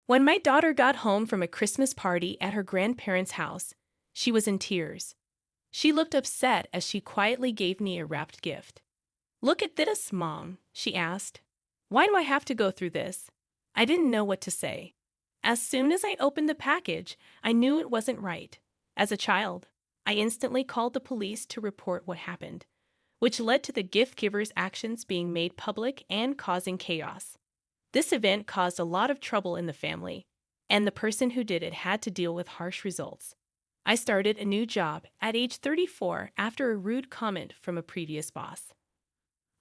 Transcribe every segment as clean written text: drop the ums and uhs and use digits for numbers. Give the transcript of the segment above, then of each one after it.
When my daughter got home from a Christmas party at her grandparents' house, she was in tears. She looked upset as she quietly gave me a wrapped gift. "Look at this, Mom," she asked. "Why do I have to go through this?" I didn't know what to say. As soon as I opened the package, I knew it wasn't right. As a child, I instantly called the police to report what happened, which led to the gift giver's actions being made public and causing chaos. This event caused a lot of trouble in the family, and the person who did it had to deal with harsh results. I started a new job at age 34 after a rude comment from a previous boss.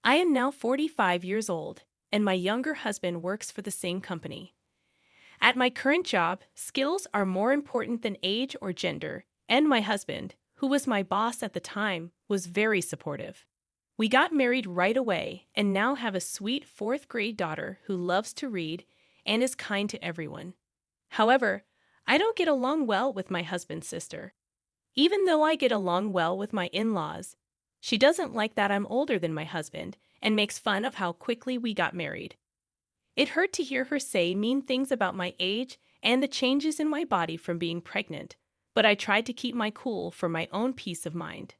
I am now 45 years old, and my younger husband works for the same company. At my current job, skills are more important than age or gender, and my husband, who was my boss at the time, was very supportive. We got married right away and now have a sweet fourth-grade daughter who loves to read and is kind to everyone. However, I don't get along well with my husband's sister. Even though I get along well with my in-laws, she doesn't like that I'm older than my husband and makes fun of how quickly we got married. It hurt to hear her say mean things about my age and the changes in my body from being pregnant, but I tried to keep my cool for my own peace of mind.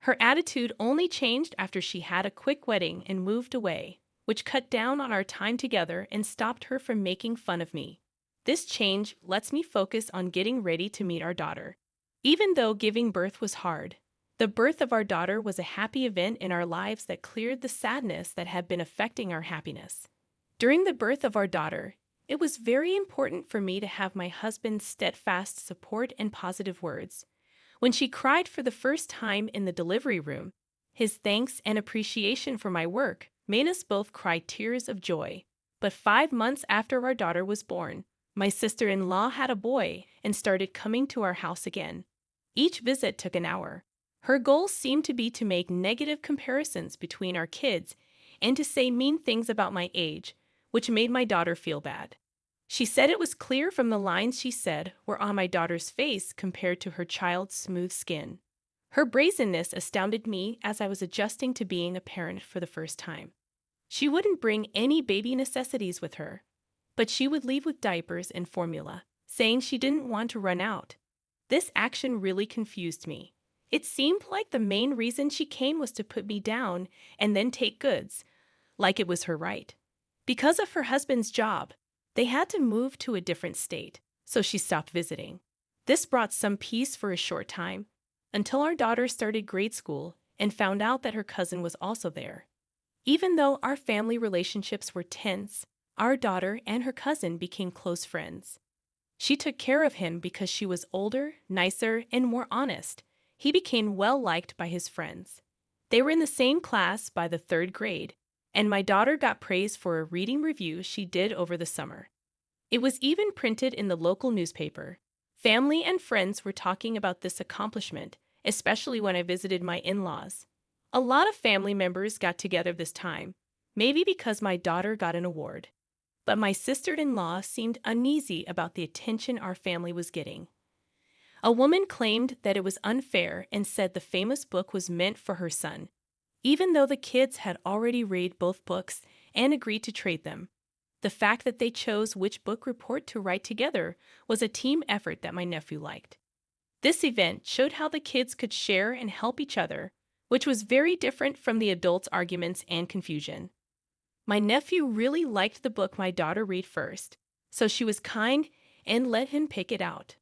Her attitude only changed after she had a quick wedding and moved away, which cut down on our time together and stopped her from making fun of me. This change lets me focus on getting ready to meet our daughter. Even though giving birth was hard, the birth of our daughter was a happy event in our lives that cleared the sadness that had been affecting our happiness. During the birth of our daughter, it was very important for me to have my husband's steadfast support and positive words. When she cried for the first time in the delivery room, his thanks and appreciation for my work made us both cry tears of joy. But 5 months after our daughter was born, my sister-in-law had a boy and started coming to our house again. Each visit took an hour. Her goal seemed to be to make negative comparisons between our kids and to say mean things about my age, which made my daughter feel bad. She said it was clear from the lines she said were on my daughter's face compared to her child's smooth skin. Her brazenness astounded me as I was adjusting to being a parent for the first time. She wouldn't bring any baby necessities with her, but she would leave with diapers and formula, saying she didn't want to run out. This action really confused me. It seemed like the main reason she came was to put me down and then take goods, like it was her right. Because of her husband's job, they had to move to a different state, so she stopped visiting. This brought some peace for a short time, until our daughter started grade school and found out that her cousin was also there. Even though our family relationships were tense, our daughter and her cousin became close friends. She took care of him because she was older, nicer, and more honest. He became well-liked by his friends. They were in the same class by the 3rd grade, and my daughter got praise for a reading review she did over the summer. It was even printed in the local newspaper. Family and friends were talking about this accomplishment, especially when I visited my in-laws. A lot of family members got together this time, maybe because my daughter got an award. But my sister-in-law seemed uneasy about the attention our family was getting. A woman claimed that it was unfair and said the famous book was meant for her son, even though the kids had already read both books and agreed to trade them. The fact that they chose which book report to write together was a team effort that my nephew liked. This event showed how the kids could share and help each other, which was very different from the adults' arguments and confusion. My nephew really liked the book my daughter read first, so she was kind and let him pick it out.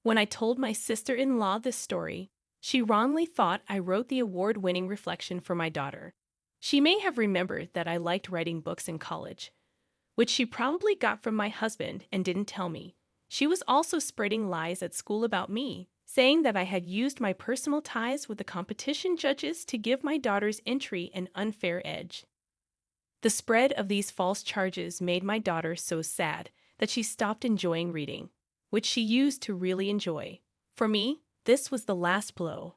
When I told my sister-in-law this story, she wrongly thought I wrote the award-winning reflection for my daughter. She may have remembered that I liked writing books in college, which she probably got from my husband and didn't tell me. She was also spreading lies at school about me, saying that I had used my personal ties with the competition judges to give my daughter's entry an unfair edge. The spread of these false charges made my daughter so sad that she stopped enjoying reading, which she used to really enjoy. For me, this was the last blow.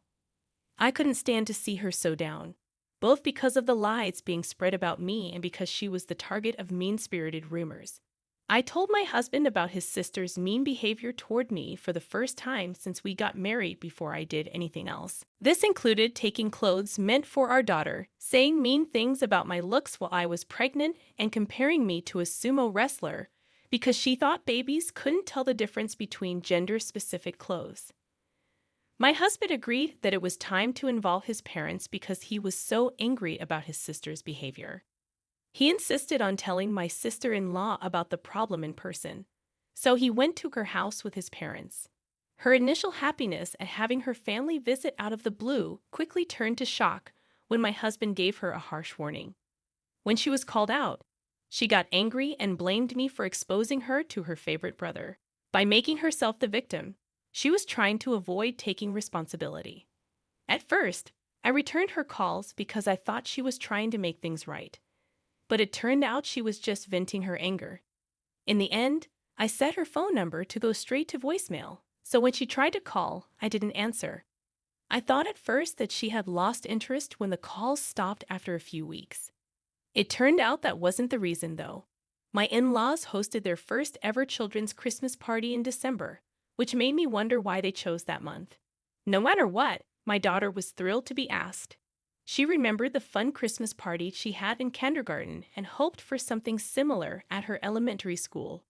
I couldn't stand to see her so down, both because of the lies being spread about me and because she was the target of mean-spirited rumors. I told my husband about his sister's mean behavior toward me for the first time since we got married before I did anything else. This included taking clothes meant for our daughter, saying mean things about my looks while I was pregnant, and comparing me to a sumo wrestler because she thought babies couldn't tell the difference between gender-specific clothes. My husband agreed that it was time to involve his parents because he was so angry about his sister's behavior. He insisted on telling my sister-in-law about the problem in person, so he went to her house with his parents. Her initial happiness at having her family visit out of the blue quickly turned to shock when my husband gave her a harsh warning. When she was called out, she got angry and blamed me for exposing her to her favorite brother. By making herself the victim, she was trying to avoid taking responsibility. At first, I returned her calls because I thought she was trying to make things right. But it turned out she was just venting her anger. In the end, I set her phone number to go straight to voicemail, so when she tried to call, I didn't answer. I thought at first that she had lost interest when the calls stopped after a few weeks. It turned out that wasn't the reason, though. My in-laws hosted their first ever children's Christmas party in December, which made me wonder why they chose that month. No matter what, my daughter was thrilled to be asked. She remembered the fun Christmas party she had in kindergarten and hoped for something similar at her elementary school,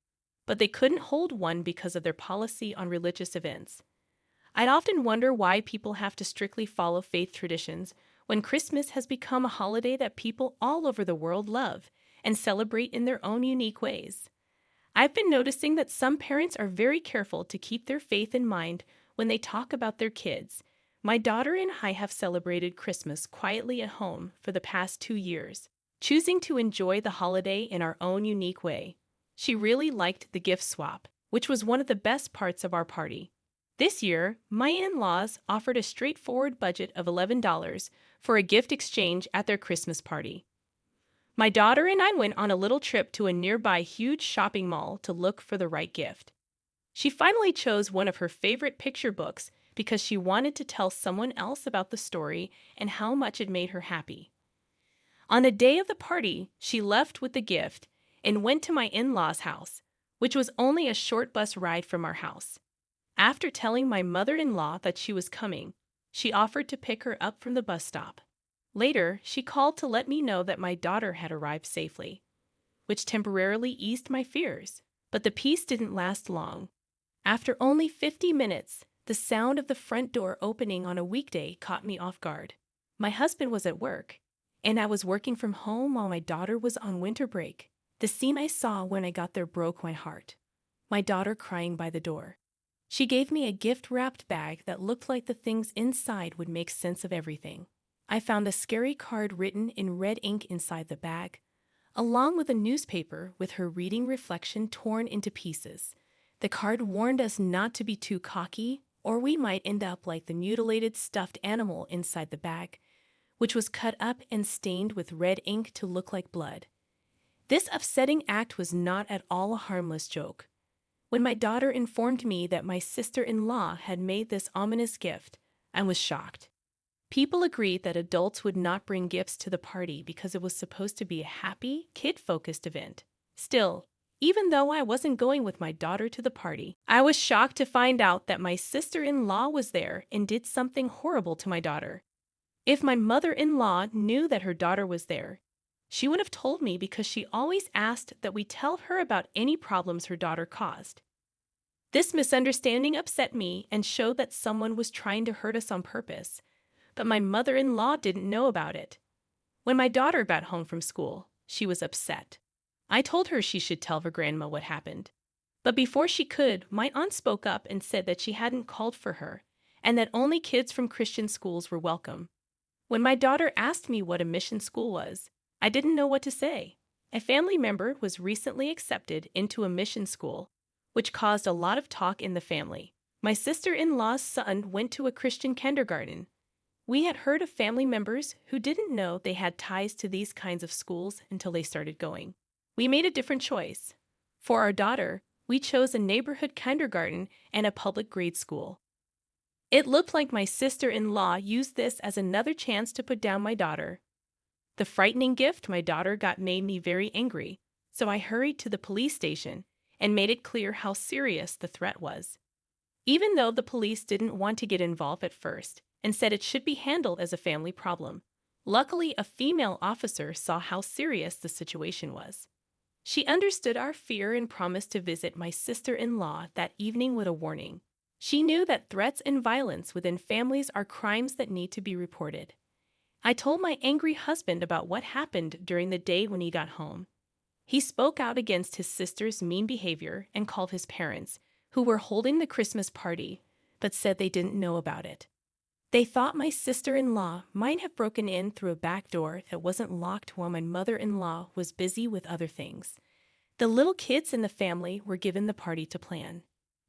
but they couldn't hold one because of their policy on religious events. I'd often wonder why people have to strictly follow faith traditions when Christmas has become a holiday that people all over the world love and celebrate in their own unique ways. I've been noticing that some parents are very careful to keep their faith in mind when they talk about their kids. My daughter and I have celebrated Christmas quietly at home for the past 2 years, choosing to enjoy the holiday in our own unique way. She really liked the gift swap, which was one of the best parts of our party. This year, my in-laws offered a straightforward budget of $11 for a gift exchange at their Christmas party. My daughter and I went on a little trip to a nearby huge shopping mall to look for the right gift. She finally chose one of her favorite picture books because she wanted to tell someone else about the story and how much it made her happy. On the day of the party, she left with the gift and went to my in-laws' house, which was only a short bus ride from our house. After telling my mother-in-law that she was coming, she offered to pick her up from the bus stop. Later, she called to let me know that my daughter had arrived safely, which temporarily eased my fears. But the peace didn't last long. After only 50 minutes, the sound of the front door opening on a weekday caught me off guard. My husband was at work, and I was working from home while my daughter was on winter break. The scene I saw when I got there broke my heart. My daughter crying by the door. She gave me a gift-wrapped bag that looked like the things inside would make sense of everything. I found a scary card written in red ink inside the bag, along with a newspaper with her reading reflection torn into pieces. The card warned us not to be too cocky, or we might end up like the mutilated stuffed animal inside the bag, which was cut up and stained with red ink to look like blood. This upsetting act was not at all a harmless joke. When my daughter informed me that my sister-in-law had made this ominous gift, I was shocked. People agreed that adults would not bring gifts to the party because it was supposed to be a happy, kid-focused event. Still, even though I wasn't going with my daughter to the party, I was shocked to find out that my sister-in-law was there and did something horrible to my daughter. If my mother-in-law knew that her daughter was there, she would have told me because she always asked that we tell her about any problems her daughter caused. This misunderstanding upset me and showed that someone was trying to hurt us on purpose, but my mother-in-law didn't know about it. When my daughter got home from school, she was upset. I told her she should tell her grandma what happened. But before she could, my aunt spoke up and said that she hadn't called for her and that only kids from Christian schools were welcome. When my daughter asked me what a mission school was, I didn't know what to say. A family member was recently accepted into a mission school, which caused a lot of talk in the family. My sister-in-law's son went to a Christian kindergarten. We had heard of family members who didn't know they had ties to these kinds of schools until they started going. We made a different choice. For our daughter, we chose a neighborhood kindergarten and a public grade school. It looked like my sister-in-law used this as another chance to put down my daughter. The frightening gift my daughter got made me very angry, so I hurried to the police station and made it clear how serious the threat was. Even though the police didn't want to get involved at first and said it should be handled as a family problem, luckily a female officer saw how serious the situation was. She understood our fear and promised to visit my sister-in-law that evening with a warning. She knew that threats and violence within families are crimes that need to be reported. I told my angry husband about what happened during the day when he got home. He spoke out against his sister's mean behavior and called his parents, who were holding the Christmas party, but said they didn't know about it. They thought my sister-in-law might have broken in through a back door that wasn't locked while my mother-in-law was busy with other things. The little kids in the family were given the party to plan.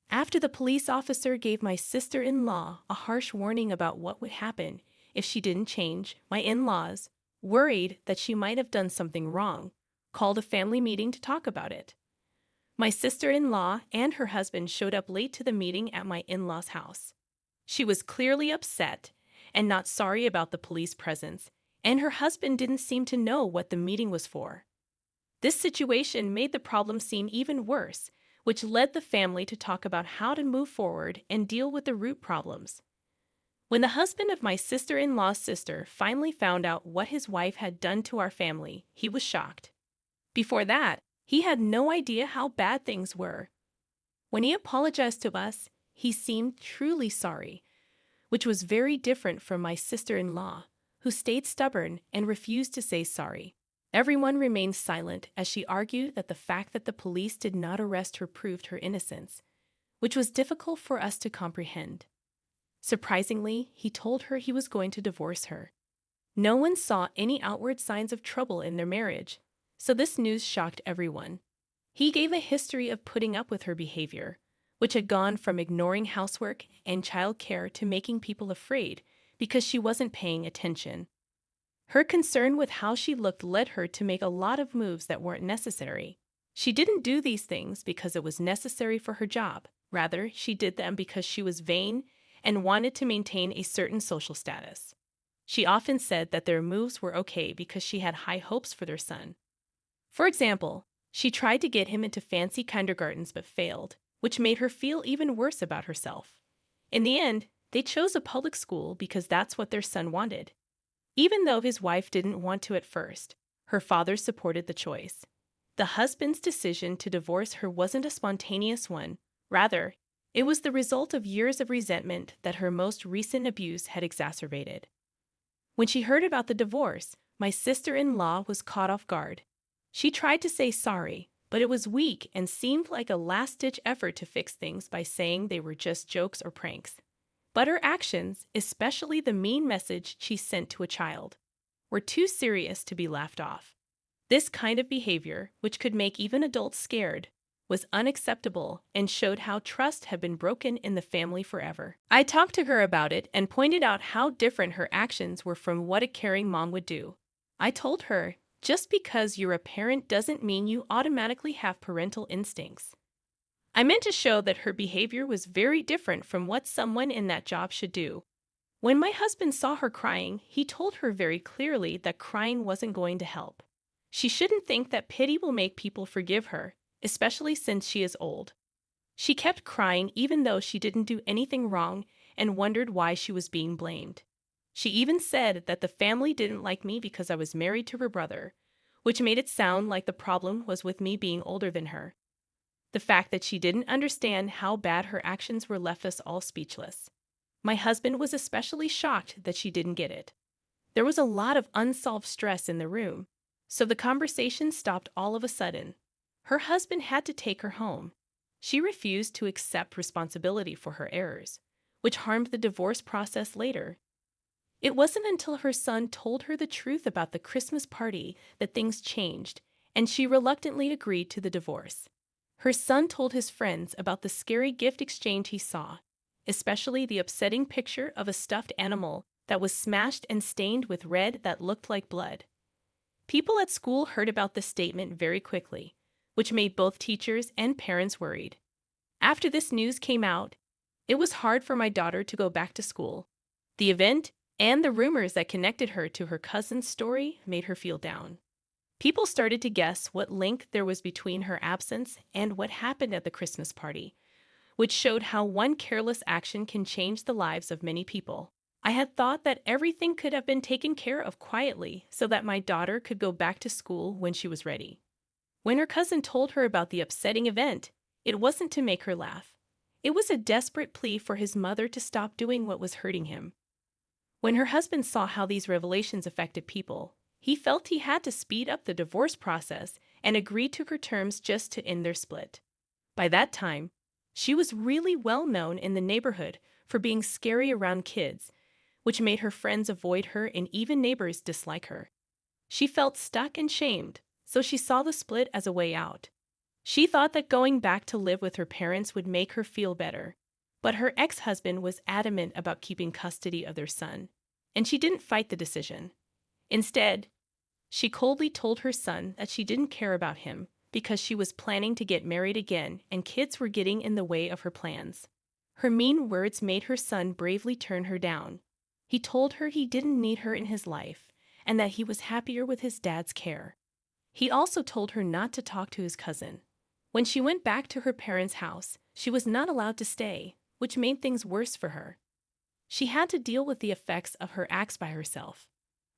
After the police officer gave my sister-in-law a harsh warning about what would happen if she didn't change, my in-laws, worried that she might have done something wrong, called a family meeting to talk about it. My sister-in-law and her husband showed up late to the meeting at my in-laws' house. She was clearly upset and not sorry about the police presence, and her husband didn't seem to know what the meeting was for. This situation made the problem seem even worse, which led the family to talk about how to move forward and deal with the root problems. When the husband of my sister-in-law's sister finally found out what his wife had done to our family, he was shocked. Before that, he had no idea how bad things were. When he apologized to us, he seemed truly sorry, which was very different from my sister-in-law, who stayed stubborn and refused to say sorry. Everyone remained silent as she argued that the fact that the police did not arrest her proved her innocence, which was difficult for us to comprehend. Surprisingly, he told her he was going to divorce her. No one saw any outward signs of trouble in their marriage, so this news shocked everyone. He gave a history of putting up with her behavior, which had gone from ignoring housework and child care to making people afraid because she wasn't paying attention. Her concern with how she looked led her to make a lot of moves that weren't necessary. She didn't do these things because it was necessary for her job. Rather, she did them because she was vain and wanted to maintain a certain social status. She often said that their moves were okay because she had high hopes for their son. For example, she tried to get him into fancy kindergartens but failed, which made her feel even worse about herself. In the end, they chose a public school because that's what their son wanted. Even though his wife didn't want to at first, her father supported the choice. The husband's decision to divorce her wasn't a spontaneous one. Rather, it was the result of years of resentment that her most recent abuse had exacerbated. When she heard about the divorce, my sister-in-law was caught off guard. She tried to say sorry, but it was weak and seemed like a last-ditch effort to fix things by saying they were just jokes or pranks. But her actions, especially the mean message she sent to a child, were too serious to be laughed off. This kind of behavior, which could make even adults scared, was unacceptable and showed how trust had been broken in the family forever. I talked to her about it and pointed out how different her actions were from what a caring mom would do. I told her, just because you're a parent doesn't mean you automatically have parental instincts. I meant to show that her behavior was very different from what someone in that job should do. When my husband saw her crying, he told her very clearly that crying wasn't going to help. She shouldn't think that pity will make people forgive her, especially since she is old. She kept crying even though she didn't do anything wrong and wondered why she was being blamed. She even said that the family didn't like me because I was married to her brother, which made it sound like the problem was with me being older than her. The fact that she didn't understand how bad her actions were left us all speechless. My husband was especially shocked that she didn't get it. There was a lot of unsolved stress in the room, so the conversation stopped all of a sudden. Her husband had to take her home. She refused to accept responsibility for her errors, which harmed the divorce process later. It wasn't until her son told her the truth about the Christmas party that things changed, and she reluctantly agreed to the divorce. Her son told his friends about the scary gift exchange he saw, especially the upsetting picture of a stuffed animal that was smashed and stained with red that looked like blood. People at school heard about this statement very quickly, which made both teachers and parents worried. After this news came out, it was hard for my daughter to go back to school. The event and the rumors that connected her to her cousin's story made her feel down. People started to guess what link there was between her absence and what happened at the Christmas party, which showed how one careless action can change the lives of many people. I had thought that everything could have been taken care of quietly so that my daughter could go back to school when she was ready. When her cousin told her about the upsetting event, it wasn't to make her laugh. It was a desperate plea for his mother to stop doing what was hurting him. When her husband saw how these revelations affected people, he felt he had to speed up the divorce process and agreed to her terms just to end their split. By that time, she was really well known in the neighborhood for being scary around kids, which made her friends avoid her and even neighbors dislike her. She felt stuck and shamed, so she saw the split as a way out. She thought that going back to live with her parents would make her feel better, but her ex-husband was adamant about keeping custody of their son, and she didn't fight the decision. Instead, she coldly told her son that she didn't care about him because she was planning to get married again and kids were getting in the way of her plans. Her mean words made her son bravely turn her down. He told her he didn't need her in his life and that he was happier with his dad's care. He also told her not to talk to his cousin. When she went back to her parents' house, she was not allowed to stay, which made things worse for her. She had to deal with the effects of her acts by herself.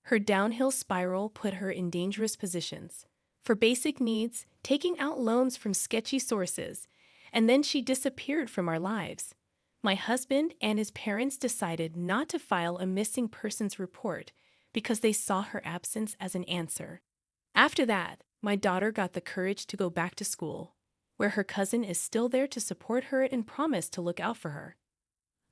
Her downhill spiral put her in dangerous positions. For basic needs, taking out loans from sketchy sources, and then she disappeared from our lives. My husband and his parents decided not to file a missing persons report because they saw her absence as an answer. After that, my daughter got the courage to go back to school, where her cousin is still there to support her and promised to look out for her.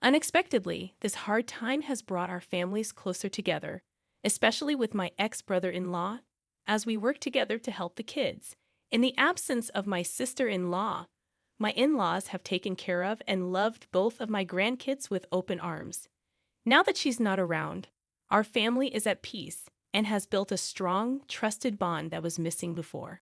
Unexpectedly, this hard time has brought our families closer together, especially with my ex-brother-in-law, as we work together to help the kids. In the absence of my sister-in-law, my in-laws have taken care of and loved both of my grandkids with open arms. Now that she's not around, our family is at peace and has built a strong, trusted bond that was missing before.